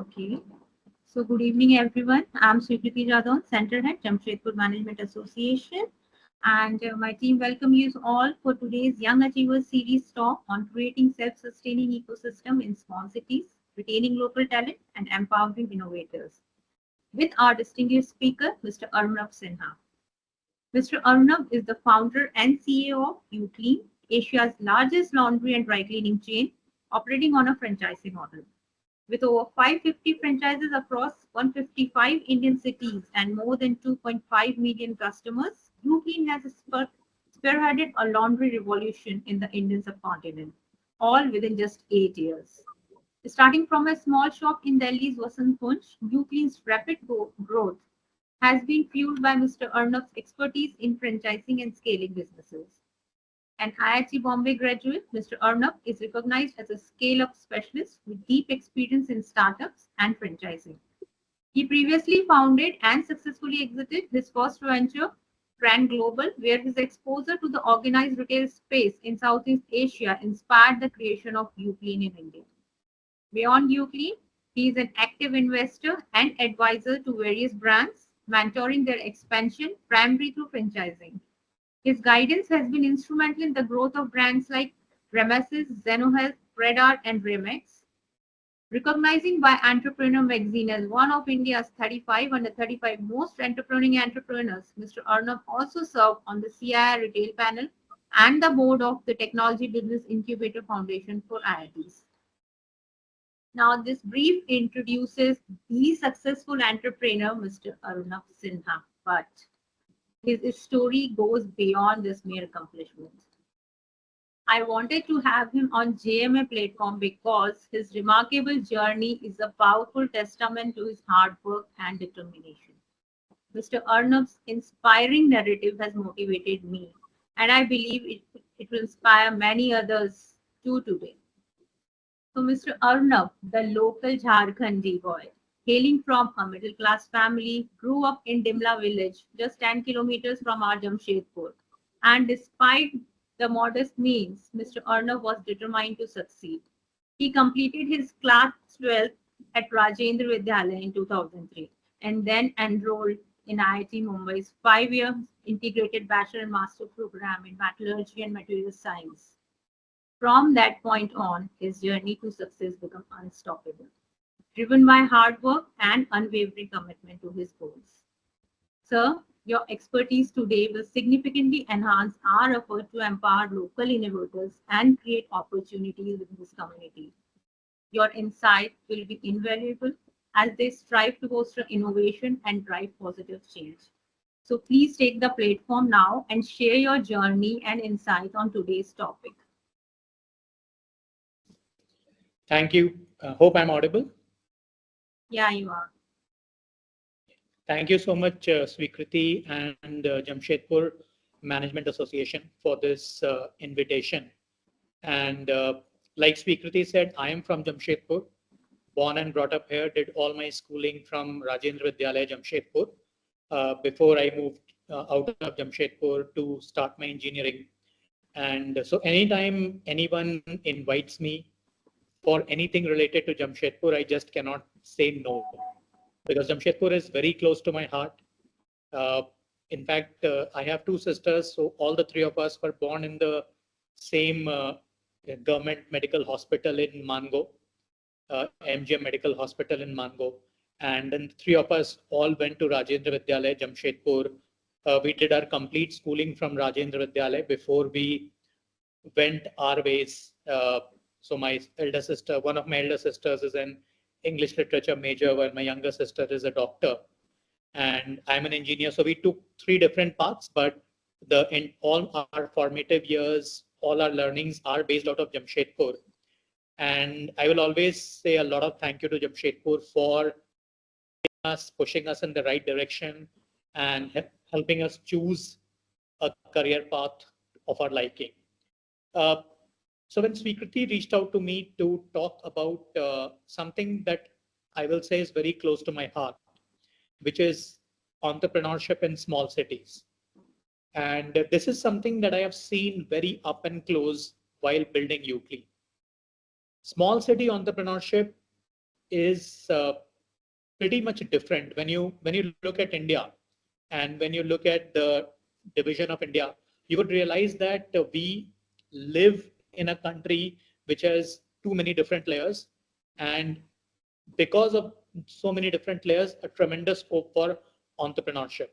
Okay. So good evening, everyone. I'm 𝐒𝐞𝐥𝐟-𝐒𝐮, Center Head, 𝐿𝐿 Management Association. And my team welcome you all for today's Young Achievers series talk on creating self-sustaining ecosystem in small cities, retaining local talent, and empowering innovators. With our distinguished speaker, Mr. Arunabh Sinha. Mr. Arunabh is the founder and CEO of UClean, Asia's largest laundry and dry cleaning chain, operating on a franchising model. With over 550 franchises across 155 Indian cities and more than 2.5 million customers, UClean has spearheaded a laundry revolution in the Indian subcontinent, all within just 8 years. Starting from a small shop in Delhi's Vasant Kunj, UClean's rapid growth has been fueled by Mr. Arunabh's expertise in franchising and scaling businesses. An IIT Bombay graduate, Mr. Arunabh is recognized as a scale-up specialist with deep experience in startups and franchising. He previously founded and successfully exited his first venture, Brand Global, where his exposure to the organized retail space in Southeast Asia inspired the creation of UClean in India. Beyond UClean, he is an active investor and advisor to various brands, mentoring their expansion primarily through franchising. His guidance has been instrumental in the growth of brands like Remesis, Zenohealth, Predart, and Remex. Recognizing by Entrepreneur magazine as one of India's 35 under 35 most entrepreneuring entrepreneurs, Mr. Arunabh also served on the CII Retail Panel and the board of the Technology Business Incubator Foundation for IITs. Now, this brief introduces the successful entrepreneur, Mr. Arunabh Sinha, but his story goes beyond this mere accomplishment. I wanted to have him on JMA platform because his remarkable journey is a powerful testament to his hard work and determination. Mr. Arunabh's inspiring narrative has motivated me, and I believe it will inspire many others too today. So Mr. Arunabh, the local Jharkhandi boy, hailing from a middle-class family, grew up in Dimla village, just 10 kilometers from our Jamshedpur. And despite the modest means, Mr. Arunabh was determined to succeed. He completed his class 12th at Rajendra Vidyalaya in 2003 and then enrolled in IIT Mumbai's 5-year integrated bachelor and master program in metallurgy and material science. From that point on, his journey to success became unstoppable, driven by hard work and unwavering commitment to his goals. Sir, your expertise today will significantly enhance our effort to empower local innovators and create opportunities in this community. Your insight will be invaluable as they strive to foster innovation and drive positive change. So please take the platform now and share your journey and insight on today's topic. Thank you. Hope I'm audible. Yeah, you are. Thank you so much, 𝐒𝐞𝐥𝐟 and Jamshedpur Management Association for this invitation. And like 𝐒𝐞𝐥𝐟 said, I am from Jamshedpur, born and brought up here, did all my schooling from Rajendra Vidyalaya, Jamshedpur, before I moved out of Jamshedpur to start my engineering. And so anytime anyone invites me for anything related to Jamshedpur, I just cannot say no, because Jamshedpur is very close to my heart. In fact, I have 2 sisters, so all the 3 of us were born in the same government medical hospital in Mango, MGM Medical Hospital in Mango. And then 3 of us all went to Rajendra Vidyalaya, Jamshedpur. We did our complete schooling from Rajendra Vidyalaya before we went our ways. So my elder sister, one of my elder sisters is an English literature major, while my younger sister is a doctor. And I'm an engineer. So we took 3 different paths, but in all our formative years, all our learnings are based out of Jamshedpur. And I will always say a lot of thank you to Jamshedpur for pushing us in the right direction and helping us choose a career path of our liking. So when 𝐒𝐞𝐥𝐟 reached out to me to talk about something that I will say is very close to my heart, which is entrepreneurship in small cities. And this is something that I have seen very up and close while building UClean. Small city entrepreneurship is pretty much different. When you look at India and when you look at the division of India, you would realize that we live in a country which has too many different layers, and because of so many different layers, a tremendous scope for entrepreneurship.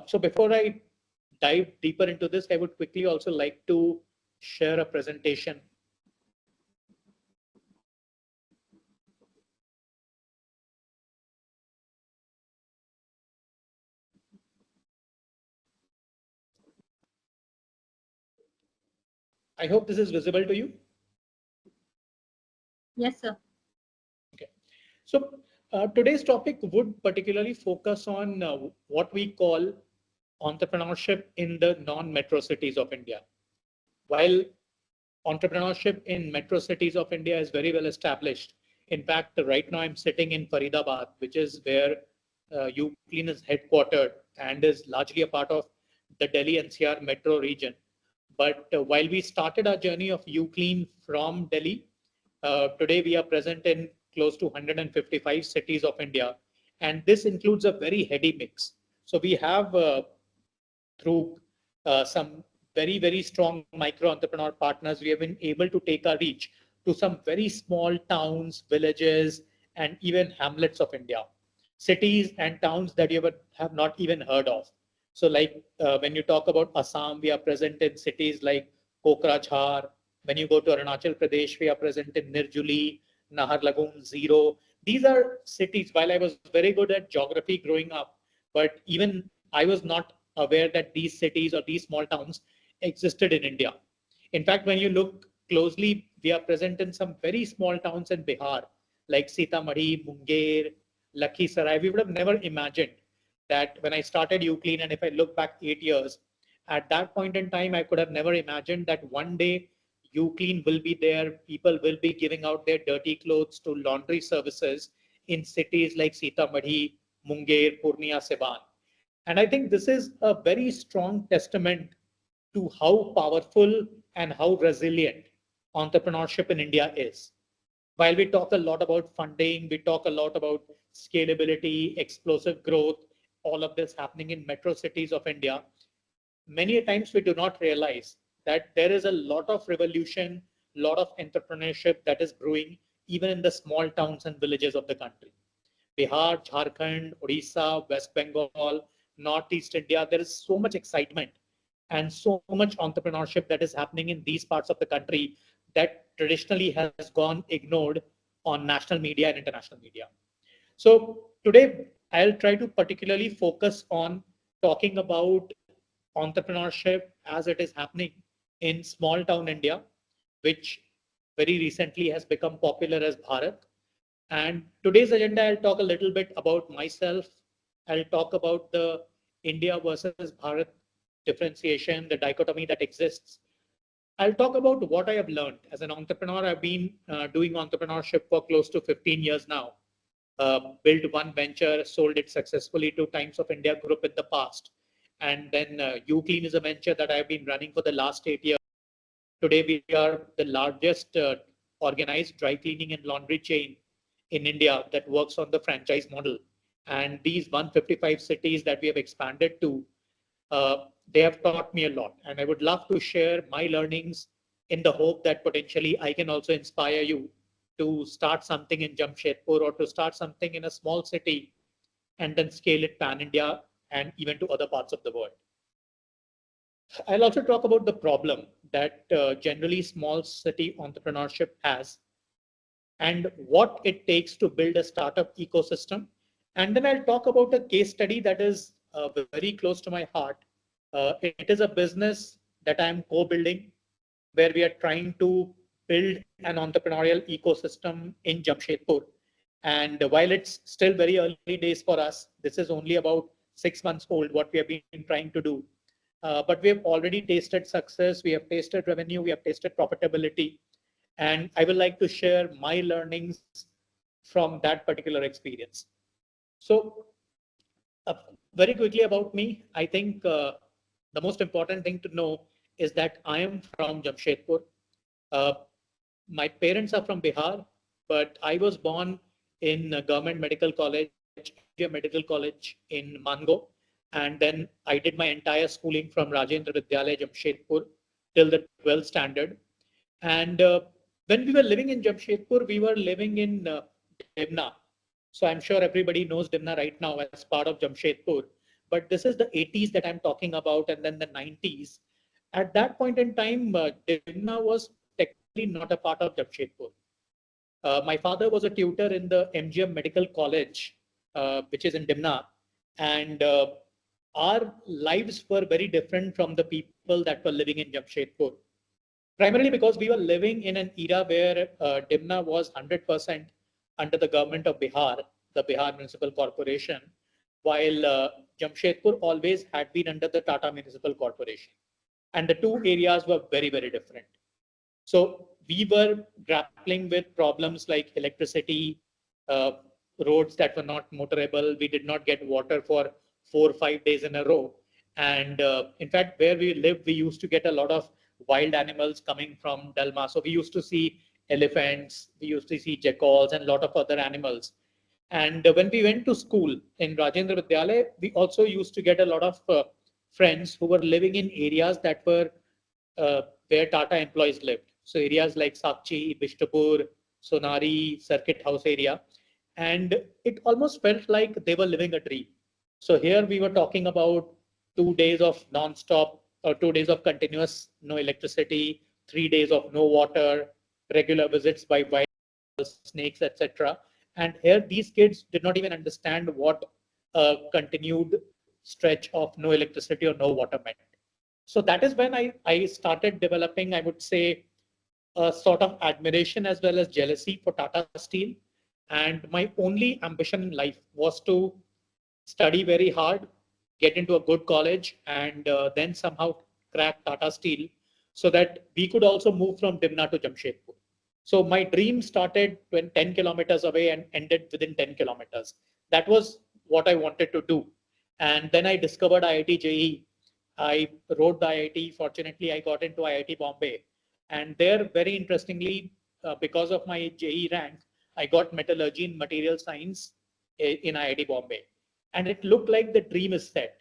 So before I dive deeper into this, I would quickly also like to share a presentation. I hope this is visible to you. Yes, sir. Okay. So today's topic would particularly focus on what we call entrepreneurship in the non-metro cities of India. While entrepreneurship in metro cities of India is very well established. In fact, right now I'm sitting in Faridabad, which is where UClean is headquartered and is largely a part of the Delhi NCR metro region. But while we started our journey of UClean from Delhi, today we are present in close to 155 cities of India. And this includes a very heady mix. So we have through some very, very strong micro entrepreneur partners, we have been able to take our reach to some very small towns, villages, and even hamlets of India, cities and towns that you have not even heard of. So, like when you talk about Assam, we are present in cities like 𝐒𝐞𝐥𝐼R. When you go to Arunachal Pradesh, we are present in Nirjuli, Naharlagun, Zero. These are cities. While I was very good at geography growing up, but even I was not aware that these cities or these small towns existed in India. In fact, when you look closely, we are present in some very small towns in Bihar, like Sitamarhi, Munger, Lakhisarai. We would have never imagined that when I started UClean, and if I look back 8 years, at that point in time, I could have never imagined that one day UClean will be there. People will be giving out their dirty clothes to laundry services in cities like Sitamarhi, Munger, Purnia, Siwan. And I think this is a very strong testament to how powerful and how resilient entrepreneurship in India is. While we talk a lot about funding, we talk a lot about scalability, explosive growth, all of this happening in metro cities of India, many times we do not realize that there is a lot of revolution, lot of entrepreneurship that is brewing even in the small towns and villages of the country. Bihar, Jharkhand, Odisha, West Bengal, Northeast India, there is so much excitement and so much entrepreneurship that is happening in these parts of the country that traditionally has gone ignored on national media and international media. So today I'll try to particularly focus on talking about entrepreneurship as it is happening in small town India, which very recently has become popular as Bharat. And today's agenda, I'll talk a little bit about myself. I'll talk about the India versus Bharat differentiation, the dichotomy that exists. I'll talk about what I have learned as an entrepreneur. I've been doing entrepreneurship for close to 15 years now. Built one venture, sold it successfully to Times of India Group in the past. And then UClean is a venture that I've been running for the last 8 years. Today, we are the largest organized dry cleaning and laundry chain in India that works on the franchise model. And these 155 cities that we have expanded to, they have taught me a lot. And I would love to share my learnings in the hope that potentially I can also inspire you to start something in Jamshedpur or to start something in a small city and then scale it pan India and even to other parts of the world. I'll also talk about the problem that generally small city entrepreneurship has and what it takes to build a startup ecosystem. And then I'll talk about a case study that is very close to my heart. It is a business that I'm co-building where we are trying to build an entrepreneurial ecosystem in Jamshedpur. And while it's still very early days for us, this is only about 6 months old, what we have been trying to do. But we have already tasted success, we have tasted revenue, we have tasted profitability. And I would like to share my learnings from that particular experience. So very quickly about me, I think the most important thing to know is that I am from Jamshedpur. My parents are from Bihar, but I was born in Government Medical College, MGM Medical College in Mango. And then I did my entire schooling from Rajendra Vidyalaya, Jamshedpur till the 12th standard. And when we were living in Jamshedpur, we were living in Dimna. So I'm sure everybody knows Dimna right now as part of Jamshedpur. But this is the 80s that I'm talking about, and then the 90s. At that point in time, Dimna was technically not a part of Jamshedpur. My father was a tutor in the MGM Medical College, which is in Dimna, and our lives were very different from the people that were living in Jamshedpur. Primarily because we were living in an era where Dimna was 100% under the government of Bihar, the Bihar Municipal Corporation, while Jamshedpur always had been under the Tata Municipal Corporation. And the two areas were very, very different. So we were grappling with problems like electricity, uh, roads that were not motorable. We did not get water for 4 or 5 days in a row. And in fact, where we lived, we used to get a lot of wild animals coming from Dalma. So we used to see elephants, we used to see jackals and a lot of other animals. And when we went to school in Rajendra Vidyalaya, we also used to get a lot of friends who were living in areas that were where Tata employees lived. So areas like Sakchi, Bishtapur, Sonari, Circuit House area. And it almost felt like they were living a dream. So here we were talking about 2 days of non-stop or 2 days of continuous no electricity, 3 days of no water, regular visits by wild snakes, etc. And here these kids did not even understand what a continued stretch of no electricity or no water meant. So that is when I started developing, I would say, a sort of admiration as well as jealousy for Tata Steel. And my only ambition in life was to study very hard, get into a good college, and then somehow crack Tata Steel so that we could also move from Dimna to Jamshedpur. So my dream started when 10 kilometers away and ended within 10 kilometers. That was what I wanted to do. And then I discovered IIT JEE. I wrote the IIT. Fortunately, I got into IIT Bombay. And there, very interestingly, because of my JEE rank, I got metallurgy in material science in IIT Bombay. And it looked like the dream is set.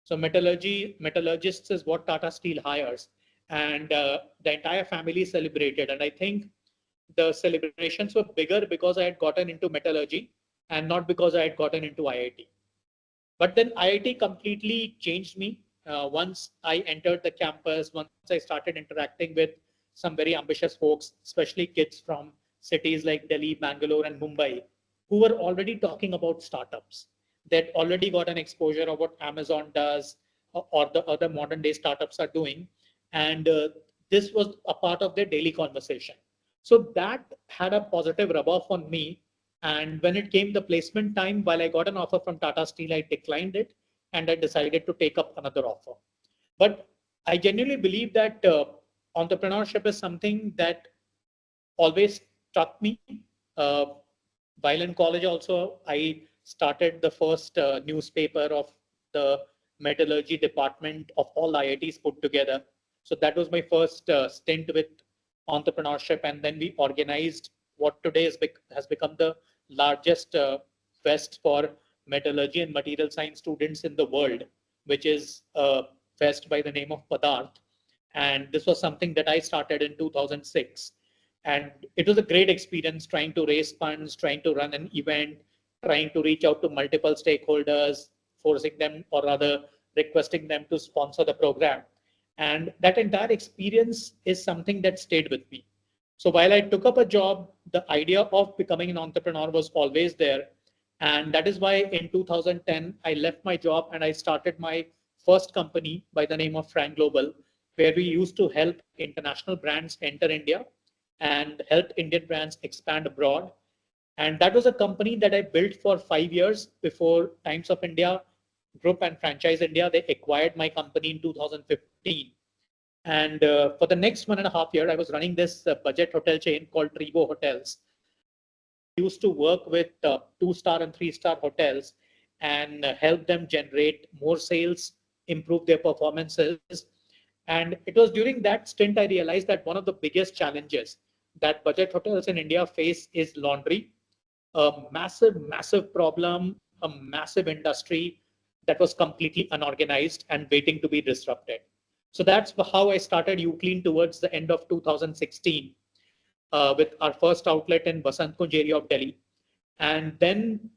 So metallurgists is what Tata Steel hires. And the entire family celebrated. And I think the celebrations were bigger because I had gotten into metallurgy and not because I had gotten into IIT. But then IIT completely changed me. Once I entered the campus, once I started interacting with some very ambitious folks, especially kids from cities like Delhi, Bangalore, and Mumbai, who were already talking about startups. They'd already got an exposure of what Amazon does or the other modern day startups are doing. And this was a part of their daily conversation. So that had a positive rub off on me. And when it came the placement time, while I got an offer from Tata Steel, I declined it and I decided to take up another offer. But I genuinely believe that entrepreneurship is something that always struck me. Uh, while in college, also, I started the first newspaper of the metallurgy department of all IITs put together. So that was my first stint with entrepreneurship. And then we organized what today has become the largest fest for metallurgy and material science students in the world, which is a fest by the name of Padarth. And this was something that I started in 2006. And it was a great experience trying to raise funds, trying to run an event, trying to reach out to multiple stakeholders, forcing them or rather requesting them to sponsor the program. And that entire experience is something that stayed with me. So while I took up a job, the idea of becoming an entrepreneur was always there. And that is why in 2010, I left my job and I started my first company by the name of Frank Global, where we used to help international brands enter India and help Indian brands expand abroad. And that was a company that I built for 5 years before Times of India Group and Franchise India. They acquired my company in 2015. And for the next 1.5 years, I was running this budget hotel chain called Tribo Hotels. We used to work with 2-star and 3-star hotels and help them generate more sales, improve their performances. And it was during that stint I realized that one of the biggest challenges that budget hotels in India face is laundry. a massive problem, a massive industry that was completely unorganized and waiting to be disrupted. So that's how I started UClean towards the end of 2016 with our first outlet in 𝐕 area of Delhi. And then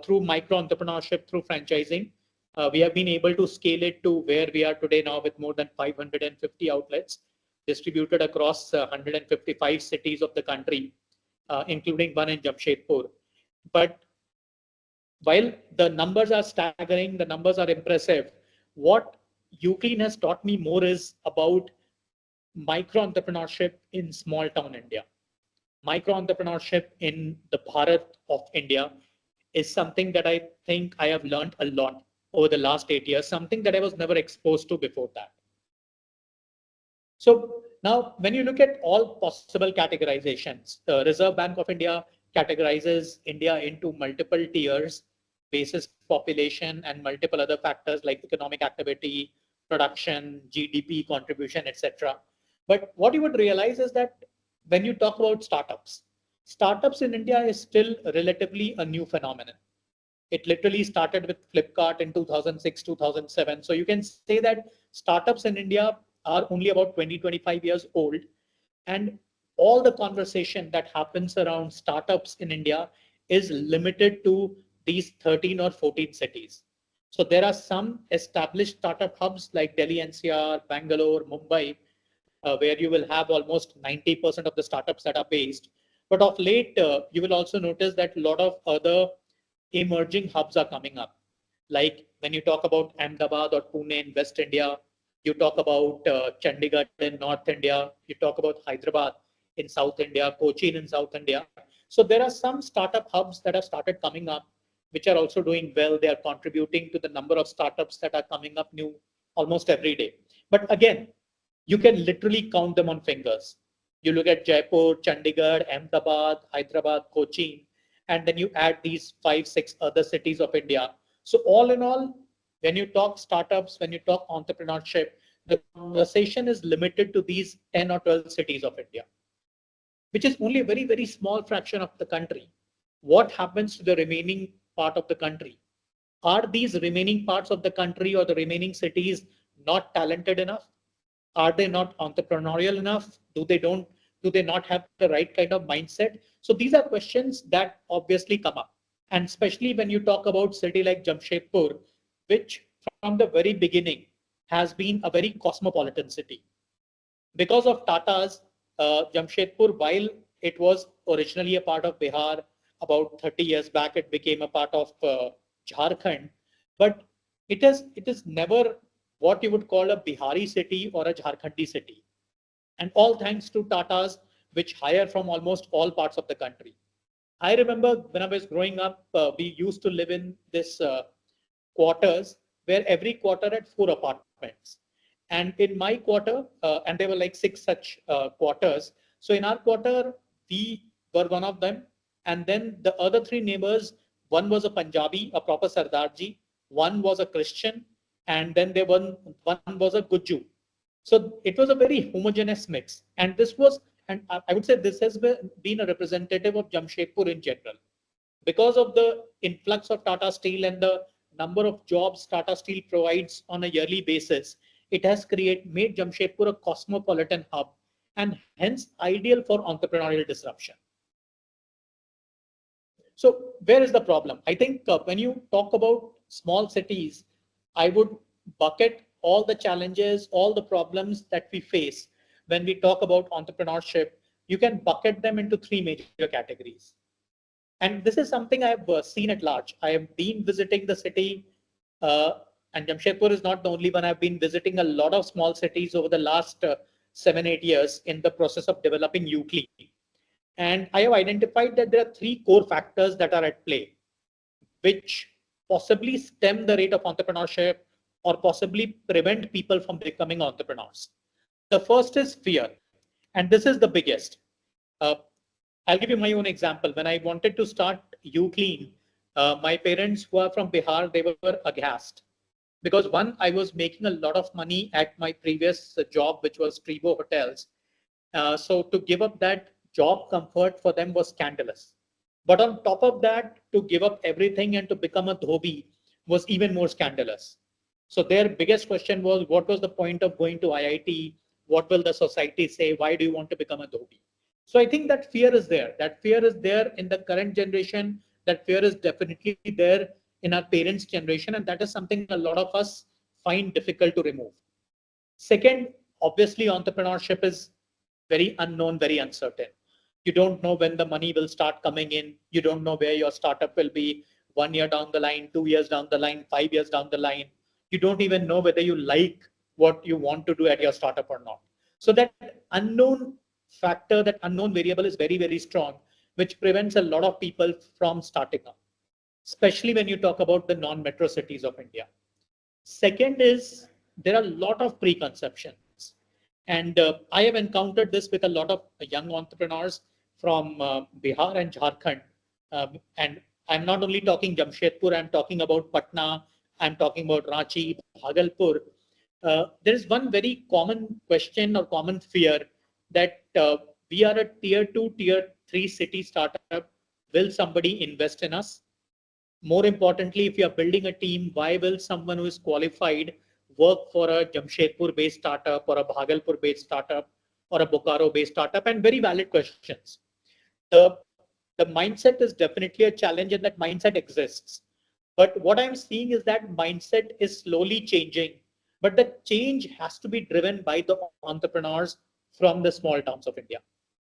through micro entrepreneurship, through franchising, we have been able to scale it to where we are today now with more than 550 outlets distributed across 155 cities of the country, including one in Jamshedpur. But while the numbers are staggering, the numbers are impressive, what UClean has taught me more is about micro entrepreneurship in small town India. Micro entrepreneurship in the Bharat of India is something that I think I have learned a lot over the last 8 years, something that I was never exposed to before that. So now when you look at all possible categorizations, the Reserve Bank of India categorizes India into multiple tiers, basis population and multiple other factors like economic activity, production, GDP contribution, etc. But what you would realize is that when you talk about startups in India is still relatively a new phenomenon. It literally started with Flipkart in 2006, 2007. So you can say that startups in India are only about 20, 25 years old. And all the conversation that happens around startups in India is limited to these 13 or 14 cities. So there are some established startup hubs like Delhi NCR, Bangalore, Mumbai, where you will have almost 90% of the startups that are based. But of late, you will also notice that a lot of other emerging hubs are coming up. Like when you talk about Ahmedabad or Pune in West India, you talk about Chandigarh in North India, you talk about Hyderabad in South India, Cochin in South India. So there are some startup hubs that have started coming up, which are also doing well. They are contributing to the number of startups that are coming up new almost every day. But again, you can literally count them on fingers. You look at Jaipur, Chandigarh, Ahmedabad, Hyderabad, Cochin, and then you add these 5, 6 other cities of India. So all in all, when you talk startups, when you talk entrepreneurship, the conversation is limited to these 10 or 12 cities of India, which is only a very, very small fraction of the country. What happens to the remaining part of the country? Are these remaining parts of the country or the remaining cities not talented enough? Are they not entrepreneurial enough? Do they not have the right kind of mindset? So these are questions that obviously come up. And especially when you talk about city like Jamshedpur, which from the very beginning has been a very cosmopolitan city. Because of Tata's, Jamshedpur, while it was originally a part of Bihar, about 30 years back, it became a part of Jharkhand. But it is never what you would call a Bihari city or a Jharkhandi city. And all thanks to Tata's, which hire from almost all parts of the country. I remember when I was growing up, we used to live in this quarters where every quarter had 4 apartments. And in my quarter, and there were like 6 such quarters. So in our quarter, we were one of them. And then the other 3 neighbors, one was a Punjabi, a proper Sardarji, one was a Christian, and then one was a Gujju. So it was a very homogeneous mix. And this was, and I would say this has been a representative of Jamshedpur in general. Because of the influx of Tata Steel and the number of jobs Tata Steel provides on a yearly basis, it has made Jamshedpur a cosmopolitan hub and hence ideal for entrepreneurial disruption. So where is the problem? I think when you talk about small cities, I would bucket all the challenges, all the problems that we face when we talk about entrepreneurship. You can bucket them into 3 major categories. And this is something I have seen at large. I have been visiting the city, and Jamshedpur is not the only one. I've been visiting a lot of small cities over the last 7, 8 years in the process of developing UClean. And I have identified that there are 3 core factors that are at play, which possibly stem the rate of entrepreneurship or possibly prevent people from becoming entrepreneurs. The first is fear, and this is the biggest. I'll give you my own example. When I wanted to start UClean, my parents who are from Bihar, they were aghast. Because one, I was making a lot of money at my previous job, which was Trevo Hotels. So to give up that job comfort for them was scandalous. But on top of that, to give up everything and to become a dhobi was even more scandalous. So their biggest question was, what was the point of going to IIT? What will the society say? Why do you want to become a dhobi? So I think that fear is there. That fear is there in the current generation. That fear is definitely there in our parents' generation. And that is something a lot of us find difficult to remove. Second, obviously, entrepreneurship is very unknown, very uncertain. You don't know when the money will start coming in. You don't know where your startup will be 1 year down the line, 2 years down the line, 5 years down the line. You don't even know whether you like what you want to do at your startup or not. So that unknown factor, that unknown variable is very, very strong, which prevents a lot of people from starting up, especially when you talk about the non-metro cities of India. Second is there are a lot of preconceptions. And I have encountered this with a lot of young entrepreneurs from Bihar and Jharkhand. And I'm not only talking Jamshedpur, I'm talking about Patna, I'm talking about Ranchi, Bhagalpur. There is one very common question or common fear that we are a tier 2, tier 3 city startup. Will somebody invest in us? More importantly, if you are building a team, why will someone who is qualified work for a Jamshedpur based startup or a Bhagalpur based startup or a Bokaro based startup? And very valid questions. The, the mindset is definitely a challenge and that mindset exists. But what I'm seeing is that mindset is slowly changing. But the change has to be driven by the entrepreneurs from the small towns of India.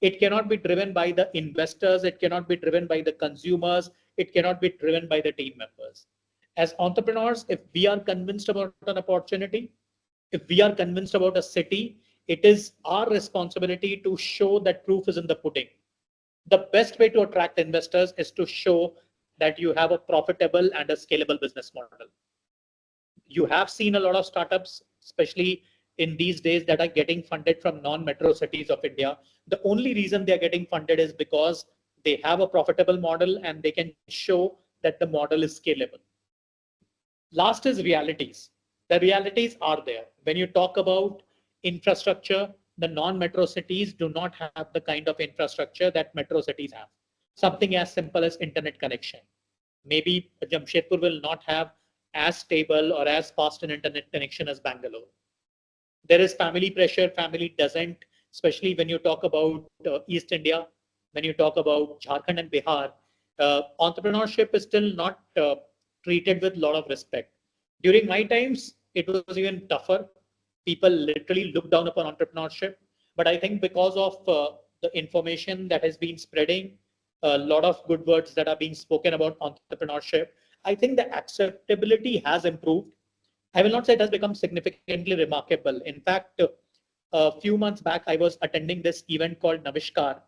It cannot be driven by the investors. It cannot be driven by the consumers. It cannot be driven by the team members. As entrepreneurs, if we are convinced about an opportunity, if we are convinced about a city, it is our responsibility to show that proof is in the pudding. The best way to attract investors is to show that you have a profitable and a scalable business model. You have seen a lot of startups, especially in these days, that are getting funded from non-metro cities of India. The only reason they're getting funded is because they have a profitable model and they can show that the model is scalable. Last is realities. The realities are there. When you talk about infrastructure, the non-metro cities do not have the kind of infrastructure that metro cities have. Something as simple as internet connection. Maybe Jamshedpur will not have as stable or as fast an internet connection as Bangalore. There is family pressure. Family doesn't, especially when you talk about East India, when you talk about Jharkhand and Bihar, entrepreneurship is still not treated with a lot of respect. During my times, it was even tougher. People literally look down upon entrepreneurship. But I think because of the information that has been spreading, a lot of good words that are being spoken about entrepreneurship, I think the acceptability has improved. I will not say it has become significantly remarkable. In fact, a few months back, I was attending this event called Navishkar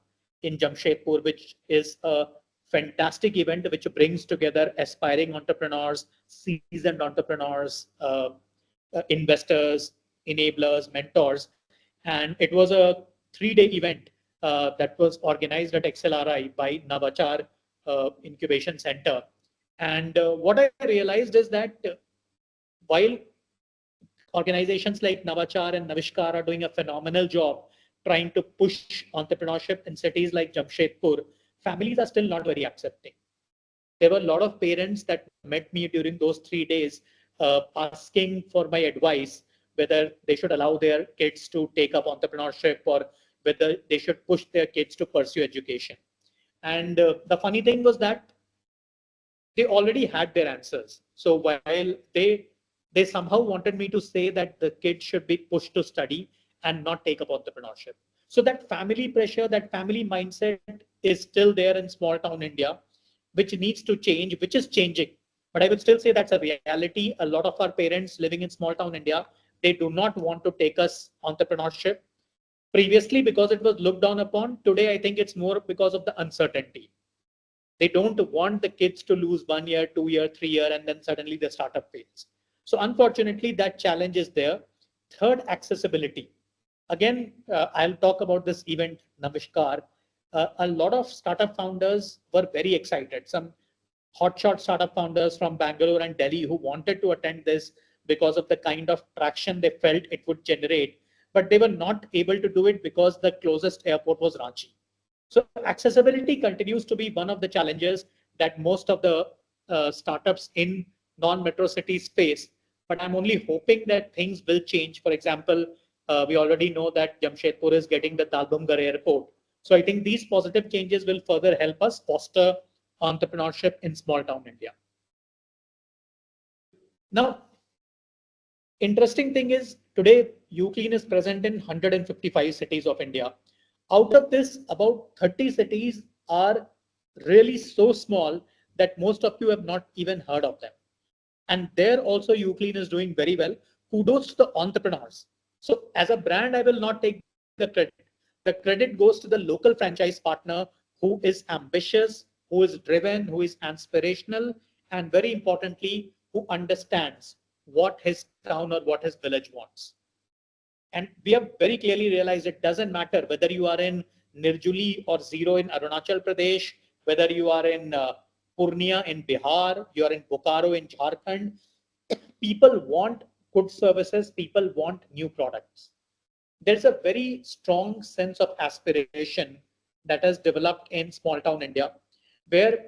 in Jamshedpur, which is a fantastic event which brings together aspiring entrepreneurs, seasoned entrepreneurs, investors, enablers, mentors. And it was a 3-day event that was organized at XLRI by Navachar Incubation Center. And what I realized is that while organizations like Navachar and Navishkar are doing a phenomenal job trying to push entrepreneurship in cities like Jamshedpur, families are still not very accepting. There were a lot of parents that met me during those 3 days asking for my advice whether they should allow their kids to take up entrepreneurship or whether they should push their kids to pursue education. And the funny thing was that they already had their answers. So while they somehow wanted me to say that the kids should be pushed to study and not take up entrepreneurship. So that family pressure, that family mindset is still there in small town India, which needs to change, which is changing. But I would still say that's a reality. A lot of our parents living in small town India, they do not want to take us entrepreneurship. Previously, because it was looked down upon, today I think it's more because of the uncertainty. They don't want the kids to lose 1 year, 2 year, 3 year, and then suddenly the startup fails. So unfortunately, that challenge is there. Third, accessibility. Again, I'll talk about this event, Navishkar. A lot of startup founders were very excited. Some hotshot startup founders from Bangalore and Delhi who wanted to attend this because of the kind of traction they felt it would generate. But they were not able to do it because the closest airport was Ranchi. So accessibility continues to be one of the challenges that most of the startups in non-metro cities face. But I'm only hoping that things will change. For example, we already know that Jamshedpur is getting the 𝐒𝐫𝐞𝐥𝐟 airport. So I think these positive changes will further help us foster entrepreneurship in small town India. Now, interesting thing is today UClean is present in 155 cities of India. Out of this, about 30 cities are really so small that most of you have not even heard of them. And there also UClean is doing very well. Kudos to the entrepreneurs. So as a brand, I will not take the credit. The credit goes to the local franchise partner who is ambitious, who is driven, who is aspirational, and very importantly, who understands what his town or what his village wants. And we have very clearly realized it doesn't matter whether you are in Nirjuli or Zero in Arunachal Pradesh, whether you are in Purnia in Bihar, you are in Bokaro in Jharkhand. People want good services, people want new products. There's a very strong sense of aspiration that has developed in small town India, where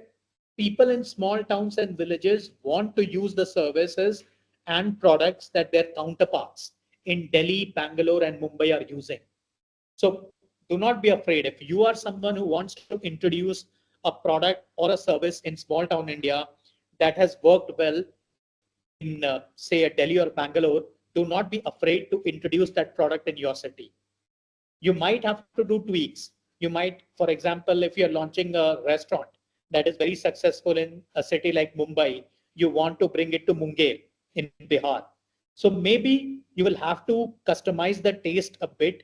people in small towns and villages want to use the services and products that their counterparts in Delhi, Bangalore, and Mumbai are using. So do not be afraid. If you are someone who wants to introduce a product or a service in small town India that has worked well in, say, a Delhi or Bangalore, do not be afraid to introduce that product in your city. You might have to do tweaks. You might, for example, if you're launching a restaurant that is very successful in a city like Mumbai, you want to bring it to Munger in Bihar. So maybe you will have to customize the taste a bit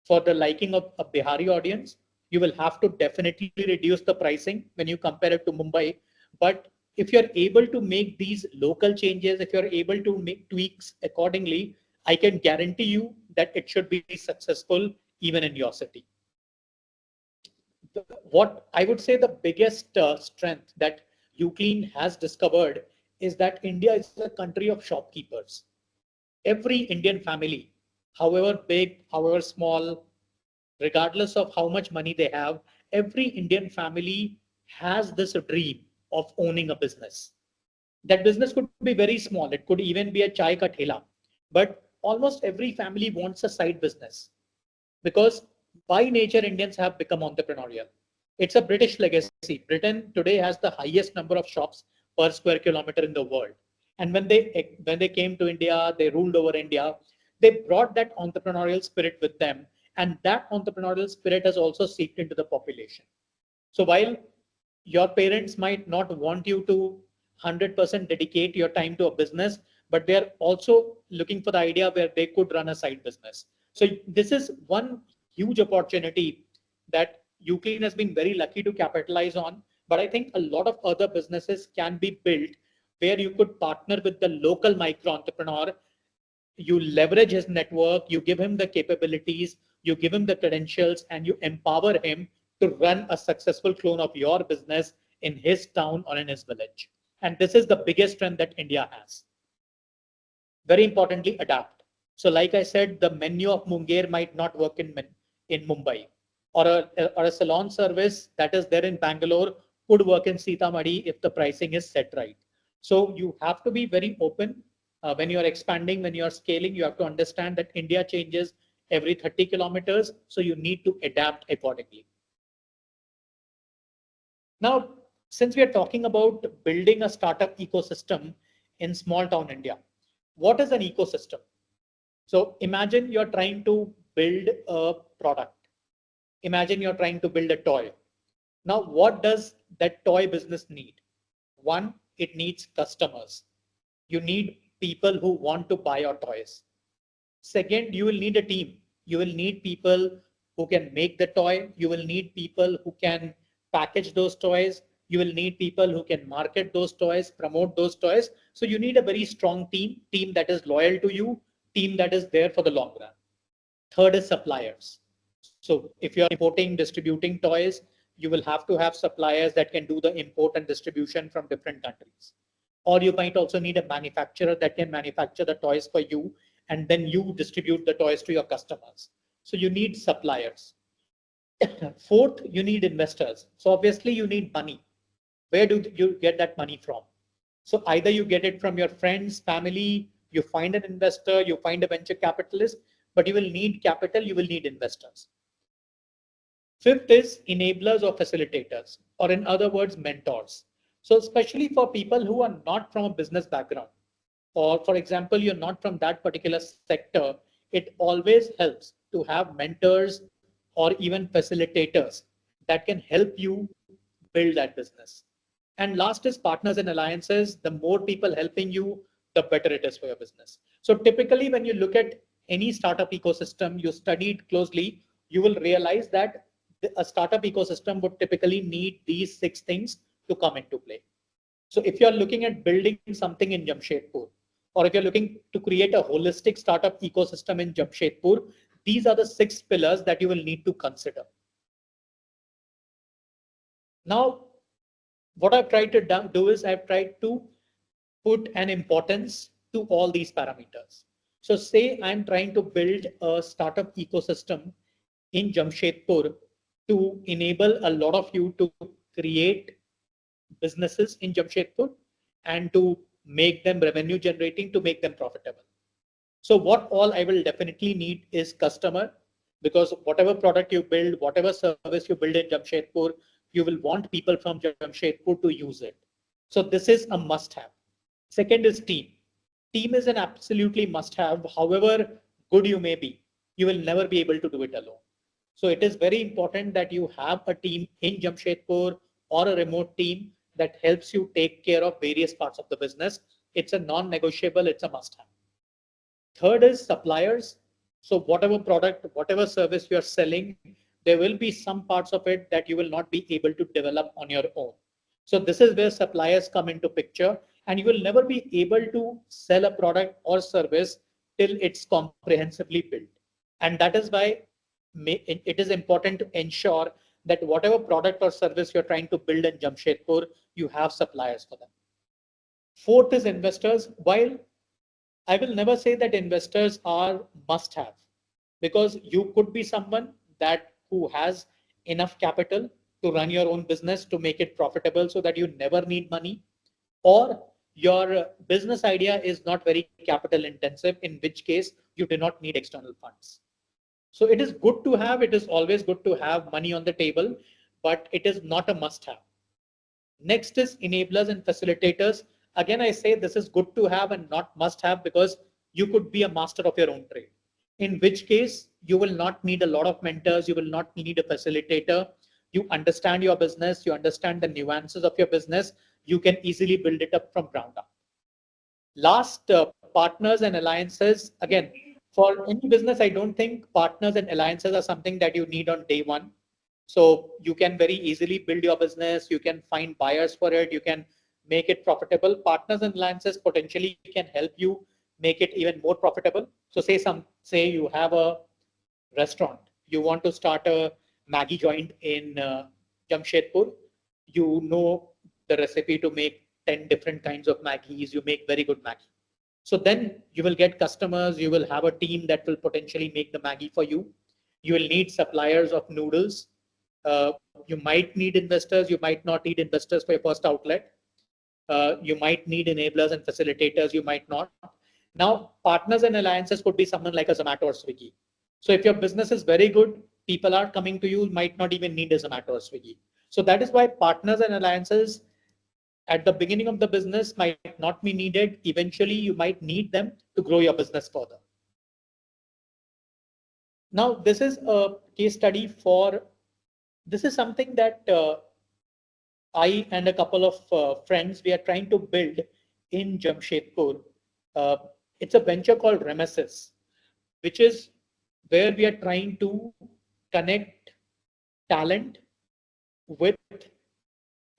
for the liking of a Bihari audience. You will have to definitely reduce the pricing when you compare it to Mumbai. But if you're able to make these local changes, if you're able to make tweaks accordingly, I can guarantee you that it should be successful even in your city. What I would say the biggest strength that UClean has discovered is that India is a country of shopkeepers. Every Indian family, however big, however small, regardless of how much money they have, every Indian family has this dream of owning a business. That business could be very small. It could even be a chai ka thela. But almost every family wants a side business because by nature Indians have become entrepreneurial. It's a British legacy. Britain today has the highest number of shops per square kilometer in the world. And when they came to India, they ruled over India. They brought that entrepreneurial spirit with them, and that entrepreneurial spirit has also seeped into the population. So while your parents might not want you to 100% dedicate your time to a business, but they're also looking for the idea where they could run a side business. So this is one huge opportunity that UClean has been very lucky to capitalize on. But I think a lot of other businesses can be built where you could partner with the local micro entrepreneur. You leverage his network, you give him the capabilities, you give him the credentials, and you empower him to run a successful clone of your business in his town or in his village. And this is the biggest strength that India has. Very importantly, adapt. So like I said, the menu of Munger might not work in Mumbai, or a salon service that is there in Bangalore could work in Sitamarhi if the pricing is set right. So you have to be very open when you are expanding, when you are scaling. You have to understand that India changes every 30 kilometers, so you need to adapt accordingly. Now, since we are talking about building a startup ecosystem in small town India, what is an ecosystem? So imagine you're trying to build a product. Imagine you're trying to build a toy. Now, what does that toy business need? One, it needs customers. You need people who want to buy your toys. Second, you will need a team. You will need people who can make the toy. You will need people who can package those toys. You will need people who can market those toys, promote those toys. So you need a very strong team that is loyal to you, team that is there for the long run. Third is suppliers. So if you're importing, distributing toys, you will have to have suppliers that can do the import and distribution from different countries. Or you might also need a manufacturer that can manufacture the toys for you, and then you distribute the toys to your customers. So you need suppliers. Fourth, you need investors. So obviously you need money. Where do you get that money from? So either you get it from your friends, family, you find an investor, you find a venture capitalist, but you will need capital, you will need investors. Fifth is enablers or facilitators, or in other words, mentors. So especially for people who are not from a business background, or for example, you're not from that particular sector, it always helps to have mentors or even facilitators that can help you build that business. And last is partners and alliances. The more people helping you, the better it is for your business. So typically, when you look at any startup ecosystem, you study it closely, you will realize that a startup ecosystem would typically need these 6 things to come into play. So if you're looking at building something in Jamshedpur, or if you're looking to create a holistic startup ecosystem in Jamshedpur, these are the 6 pillars that you will need to consider. Now, what I've tried to do is I've tried to put an importance to all these parameters. So say I'm trying to build a startup ecosystem in Jamshedpur to enable a lot of you to create businesses in Jamshedpur and to make them revenue generating, to make them profitable. So what all I will definitely need is customer, because whatever product you build, whatever service you build in Jamshedpur, you will want people from Jamshedpur to use it. So this is a must have. Second is team. Team is an absolutely must have. However good you may be, you will never be able to do it alone. So it is very important that you have a team in Jamshedpur or a remote team that helps you take care of various parts of the business. It's a non-negotiable, it's a must have. Third is suppliers. So whatever product, whatever service you are selling, there will be some parts of it that you will not be able to develop on your own. So this is where suppliers come into picture, and you will never be able to sell a product or service till it's comprehensively built. And that is why it is important to ensure that whatever product or service you're trying to build in Jamshedpur, you have suppliers for them. Fourth is investors. While I will never say that investors are must have, because you could be someone that who has enough capital to run your own business, to make it profitable so that you never need money, or your business idea is not very capital intensive, in which case you do not need external funds. So it is good to have, it is always good to have money on the table, but it is not a must have. Next is enablers and facilitators. Again, I say this is good to have and not must have, because you could be a master of your own trade, in which case you will not need a lot of mentors, you will not need a facilitator. You understand your business, you understand the nuances of your business, you can easily build it up from ground up. Last, partners and alliances. Again, for any business, I don't think partners and alliances are something that you need on day one. So you can very easily build your business, you can find buyers for it, you can make it profitable. Partners and alliances potentially can help you make it even more profitable. So say you have a restaurant, you want to start a Maggie joint in Jamshedpur, you know the recipe to make 10 different kinds of Maggies, you make very good Maggie. So then you will get customers, you will have a team that will potentially make the Maggie for you. You will need suppliers of noodles. You might need investors, you might not need investors for your first outlet. You might need enablers and facilitators, you might not. Now, partners and alliances could be someone like a Zomato or Swiggy. So if your business is very good, people are coming to you, might not even need a Zomato or Swiggy. So that is why partners and alliances at the beginning of the business might not be needed. Eventually, you might need them to grow your business further. Now, this is a case study for, this is something that I and a couple of friends, we are trying to build in Jamshedpur. Uh, it's a venture called Remesis, which is where we are trying to connect talent with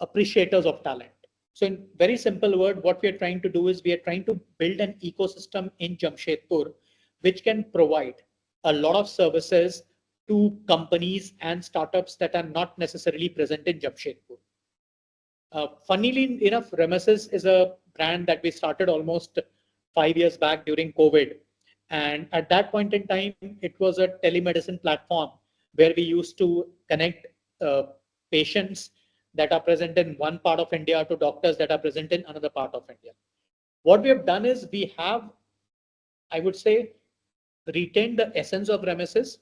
appreciators of talent. So in very simple word, what we are trying to do is we are trying to build an ecosystem in Jamshedpur, which can provide a lot of services to companies and startups that are not necessarily present in Jamshedpur. Funnily enough, Remesis is a brand that we started almost 5 years back during COVID. And at that point in time, it was a telemedicine platform where we used to connect patients that are present in one part of India to doctors that are present in another part of India. What we have done is we have, I would say, retained the essence of REMESIS.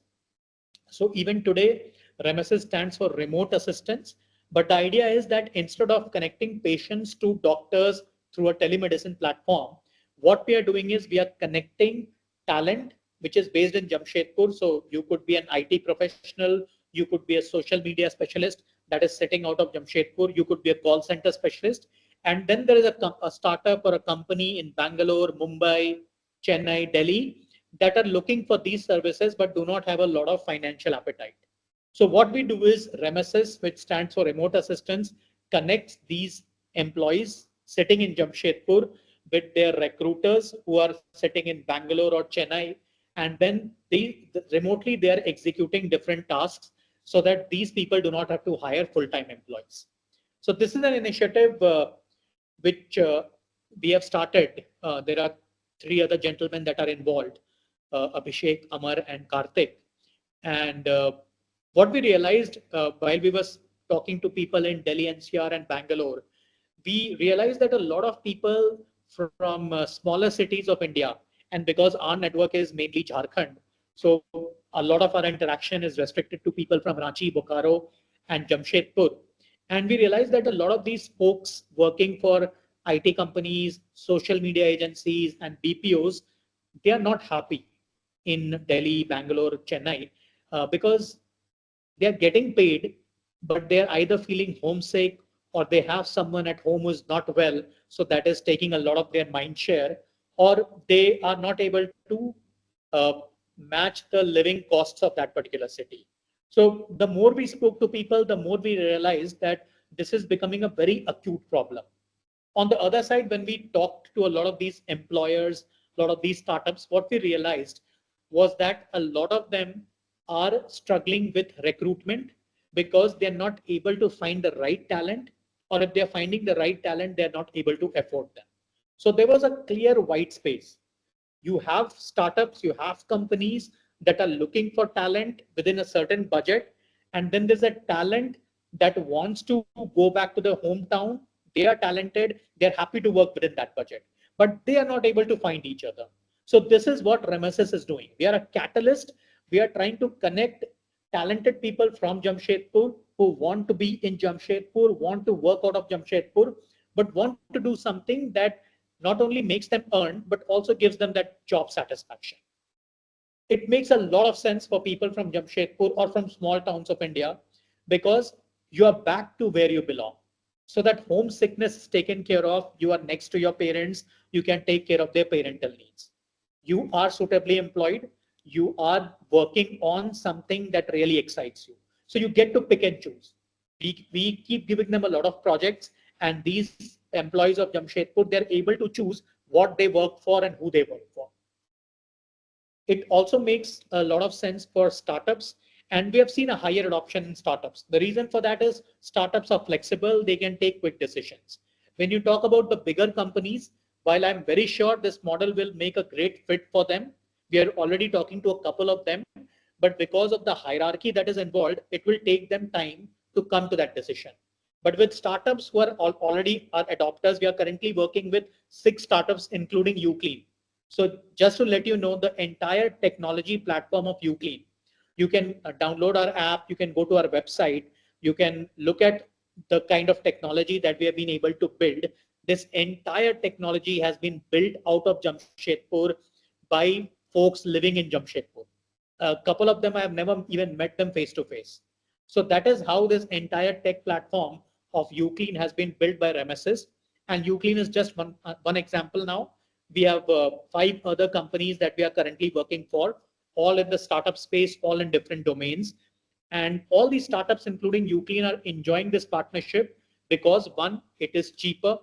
So even today, REMESIS stands for remote assistance. But the idea is that instead of connecting patients to doctors through a telemedicine platform, what we are doing is we are connecting talent, which is based in Jamshedpur. So you could be an IT professional, you could be a social media specialist that is sitting out of Jamshedpur, you could be a call center specialist. And then there is a startup or a company in Bangalore, Mumbai, Chennai, Delhi that are looking for these services but do not have a lot of financial appetite. So what we do is REMESIS, which stands for remote assistance, connects these employees sitting in Jamshedpur with their recruiters who are sitting in Bangalore or Chennai, and then remotely they are executing different tasks so that these people do not have to hire full-time employees. So this is an initiative which we have started. There are three other gentlemen that are involved, Abhishek, Amar, and Karthik. And what we realized while we were talking to people in Delhi NCR and Bangalore, we realized that a lot of people from smaller cities of India, and because our network is mainly Jharkhand, so a lot of our interaction is restricted to people from Ranchi, Bokaro, and Jamshedpur. And we realized that a lot of these folks working for IT companies, social media agencies, and BPOs, they are not happy in Delhi, Bangalore, Chennai, because they are getting paid, but they are either feeling homesick or they have someone at home who's not well, so that is taking a lot of their mind share, or they are not able to uh, match the living costs of that particular city. So the more we spoke to people, the more we realized that this is becoming a very acute problem. On the other side, when we talked to a lot of these employers, a lot of these startups, what we realized was that a lot of them are struggling with recruitment because they're not able to find the right talent, or if they're finding the right talent, they're not able to afford them. So there was a clear white space. You have startups, you have companies that are looking for talent within a certain budget, and then there's a talent that wants to go back to their hometown. They are talented, they're happy to work within that budget, but they are not able to find each other. So this is what REMESIS is doing. We are a catalyst. We are trying to connect talented people from Jamshedpur who want to be in Jamshedpur, want to work out of Jamshedpur, but want to do something that not only makes them earn, but also gives them that job satisfaction. It makes a lot of sense for people from Jamshedpur or from small towns of India, because you are back to where you belong. So that homesickness is taken care of. You are next to your parents. You can take care of their parental needs. You are suitably employed. You are working on something that really excites you. So you get to pick and choose. We keep giving them a lot of projects, and these employees of Jamshedpur, they're able to choose what they work for and who they work for. It also makes a lot of sense for startups, and we have seen a higher adoption in startups. The reason for that is startups are flexible, they can take quick decisions. When you talk about the bigger companies, while I'm very sure this model will make a great fit for them, we are already talking to a couple of them, but because of the hierarchy that is involved, it will take them time to come to that decision. But with startups who are already our adopters, we are currently working with 6 startups, including UClean. So just to let you know, the entire technology platform of UClean, you can download our app, you can go to our website, you can look at the kind of technology that we have been able to build. This entire technology has been built out of Jamshedpur by folks living in Jamshedpur. A couple of them I have never even met them face to face. So that is how this entire tech platform of UClean has been built by REMESIS. And UClean is just one example now. We have 5 other companies that we are currently working for, all in the startup space, all in different domains. And all these startups, including UClean, are enjoying this partnership because one, it is cheaper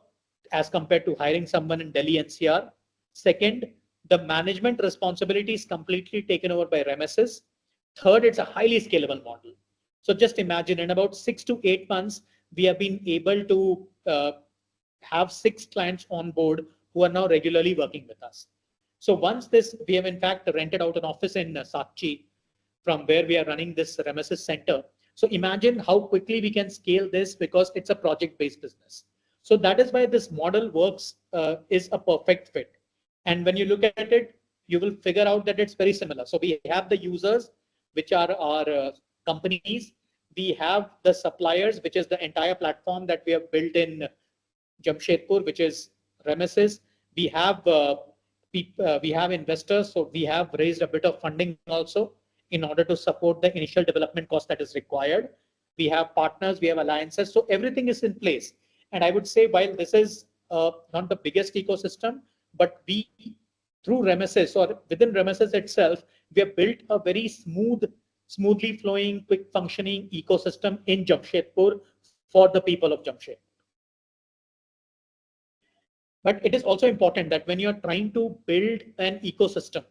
as compared to hiring someone in Delhi NCR. Second, the management responsibility is completely taken over by REMESIS. Third, it's a highly scalable model. So just imagine in about 6 to 8 months, we have been able to have 6 clients on board who are now regularly working with us. So once this, we have in fact rented out an office in Sakchi. from where we are running this Remesis center. So imagine how quickly we can scale this because it's a project-based business. So that is why this model works, is a perfect fit. And when you look at it, you will figure out that it's very similar. So we have the users, which are our companies. We have the suppliers, which is the entire platform that we have built in Jamshedpur, which is Remesis. We have we have investors, so we have raised a bit of funding also in order to support the initial development cost that is required. We have partners, we have alliances, so everything is in place. And I would say, while this is not the biggest ecosystem, but we, through Remesis or within Remesis itself, we have built a very smoothly flowing, quick functioning ecosystem in Jamshedpur for the people of Jamshedpur. But it is also important that when you're trying to build an ecosystem,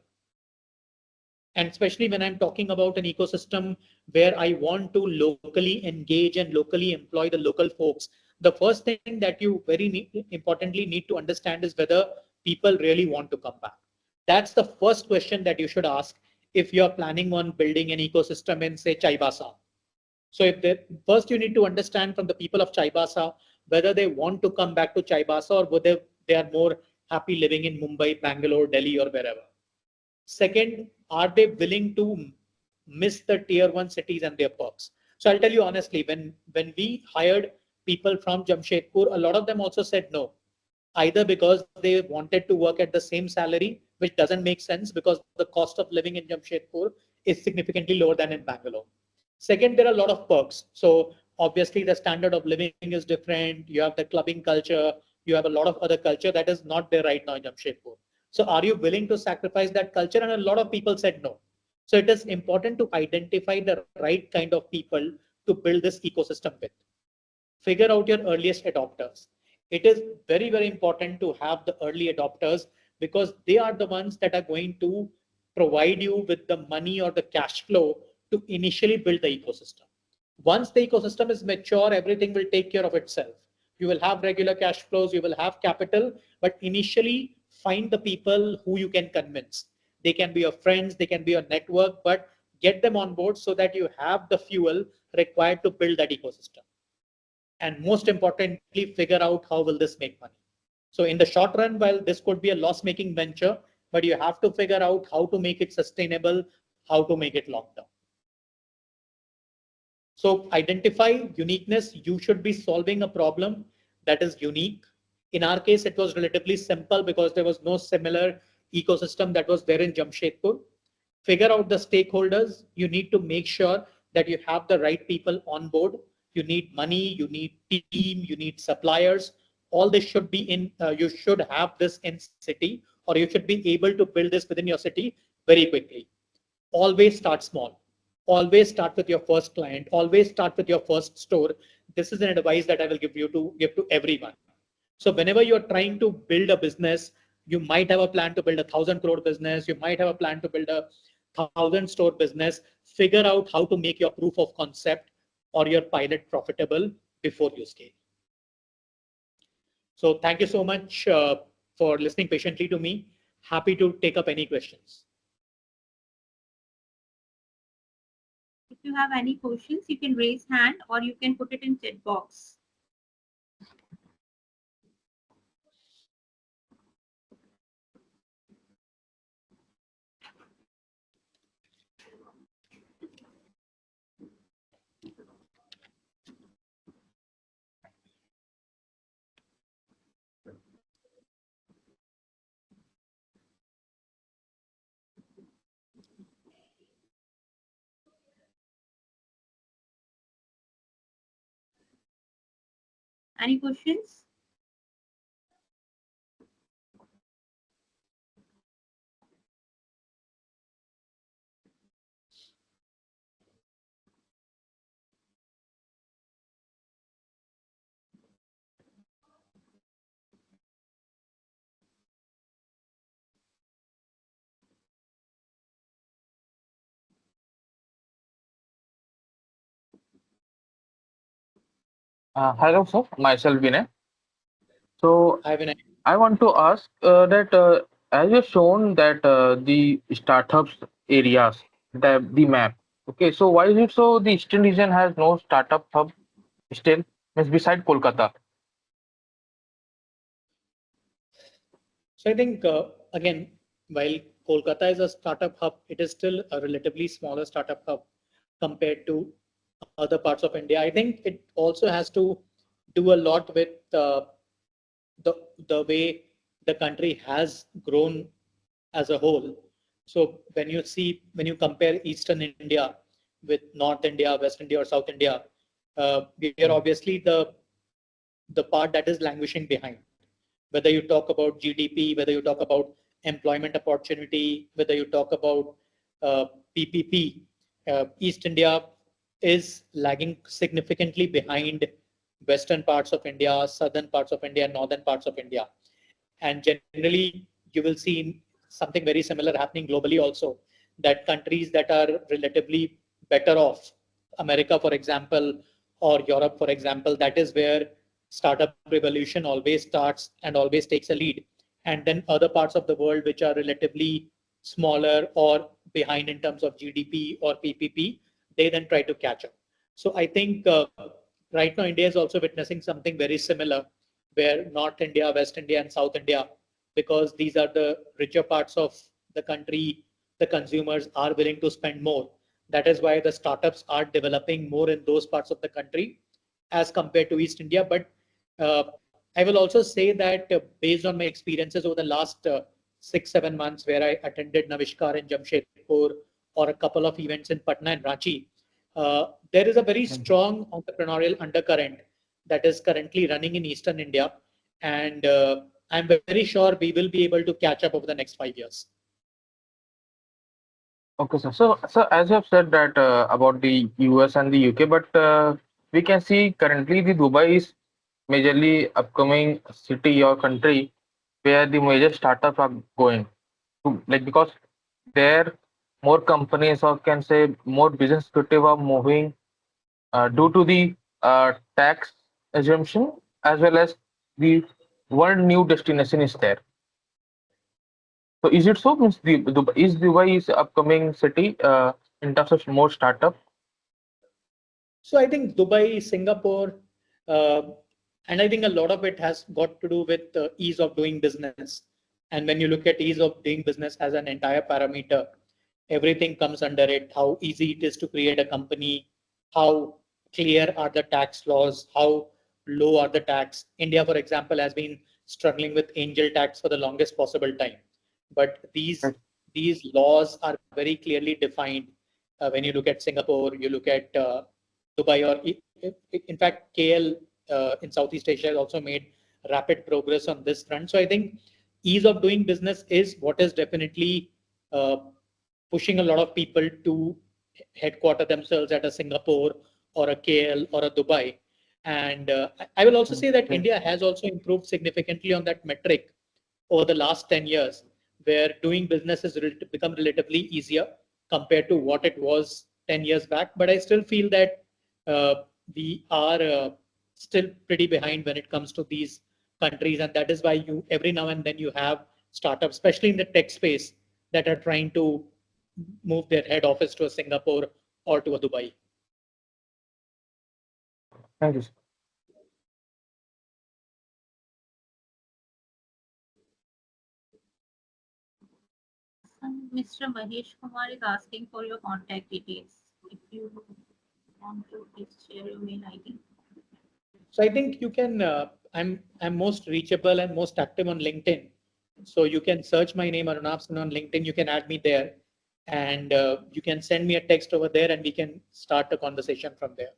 and especially when I'm talking about an ecosystem where I want to locally engage and locally employ the local folks, the first thing that you importantly need to understand is whether people really want to come back. That's the first question that you should ask if you're planning on building an ecosystem in, say, Chaibasa. So first you need to understand from the people of Chaibasa whether they want to come back to Chaibasa or whether they are more happy living in Mumbai, Bangalore, Delhi, or wherever. Second, are they willing to miss the tier 1 cities and their perks? So I'll tell you honestly, when we hired people from Jamshedpur, a lot of them also said no, either because they wanted to work at the same salary, which doesn't make sense because the cost of living in Jamshedpur is significantly lower than in Bangalore. Second, there are a lot of perks. So obviously the standard of living is different. You have the clubbing culture. You have a lot of other culture that is not there right now in Jamshedpur. So are you willing to sacrifice that culture? And a lot of people said no. So it is important to identify the right kind of people to build this ecosystem with. Figure out your earliest adopters. It is very, very important to have the early adopters because they are the ones that are going to provide you with the money or the cash flow to initially build the ecosystem. Once the ecosystem is mature, everything will take care of itself. You will have regular cash flows, you will have capital, but initially find the people who you can convince. They can be your friends, they can be your network, but get them on board so that you have the fuel required to build that ecosystem. And most importantly, figure out how will this make money. So in the short run, while this could be a loss-making venture, but you have to figure out how to make it sustainable, how to make it long-term. So identify uniqueness. You should be solving a problem that is unique. In our case, it was relatively simple because there was no similar ecosystem that was there in Jamshedpur. Figure out the stakeholders. You need to make sure that you have the right people on board. You need money, you need team, you need suppliers. All this should be in, you should have this in city, or you should be able to build this within your city very quickly. Always start small. Always start with your first client. Always start with your first store. This is an advice that I will give to everyone. So whenever you're trying to build a business, you might have a plan to build 1,000 crore business. You might have a plan to build a 1,000 store business. Figure out how to make your proof of concept or your pilot profitable before you scale. So thank you so much for listening patiently to me. Happy to take up any questions. If you have any questions, you can raise hand or you can put it in chat box. Any questions? Hello, sir. Myself, Vinay. So I have an I want to ask that as you've shown that the startups areas, the map. Okay, so why is it so the Eastern region has no startup hub still, means beside Kolkata? So I think, again, while Kolkata is a startup hub, it is still a relatively smaller startup hub compared to other parts of India. I think it also has to do a lot with the the way the country has grown as a whole. So when you compare Eastern India with North India, West India, or South India, we are obviously the part that is languishing behind. Whether you talk about GDP, whether you talk about employment opportunity, whether you talk about PPP, East India is lagging significantly behind western parts of India, southern parts of India, northern parts of India. And generally, you will see something very similar happening globally also, that countries that are relatively better off, America, for example, or Europe, for example, that is where startup revolution always starts and always takes a lead. And then other parts of the world which are relatively smaller or behind in terms of GDP or PPP, they then try to catch up. So I think right now India is also witnessing something very similar, where North India, West India, and South India, because these are the richer parts of the country, the consumers are willing to spend more. That is why the startups are developing more in those parts of the country as compared to East India. But I will also say that based on my experiences over the last 6, 7 months, where I attended Navishkar in Jamshedpur or a couple of events in Patna and Ranchi, there is a very strong entrepreneurial undercurrent that is currently running in Eastern India. And I'm very sure we will be able to catch up over the next 5 years. Okay, sir. So as you have said that about the US and the UK, but we can see currently the Dubai is majorly upcoming city or country where the major startups are going to, like, because there more companies or can say more business creative are moving due to the tax assumption, as well as the one new destination is there. So is it so? Means is Dubai is upcoming city in terms of more startup? So I think Dubai, Singapore, uh, and I think a lot of it has got to do with ease of doing business. And when you look at ease of doing business as an entire parameter, everything comes under it. How easy it is to create a company, how clear are the tax laws, how low are the tax. India, for example, has been struggling with angel tax for the longest possible time. But these laws are very clearly defined. When you look at Singapore, you look at Dubai, or in fact, KL in Southeast Asia has also made rapid progress on this front. So I think ease of doing business is what is definitely uh, pushing a lot of people to headquarter themselves at a Singapore or a KL or a Dubai. And I will also say that Okay. India has also improved significantly on that metric over the last 10 years, where doing business has become relatively easier compared to what it was 10 years back. But I still feel that uh, we are still pretty behind when it comes to these countries. And that is why you every now and then you have startups, especially in the tech space, that are trying to move their head office to a Singapore or to a Dubai. Thank you, sir. Mr. Mahesh Kumar is asking for your contact details. If you want to, please share your mail ID. So I think you can. I'm most reachable and most active on LinkedIn. So you can search my name Arunabh Sinha on LinkedIn. You can add me there, and you can send me a text over there, and we can start a conversation from there.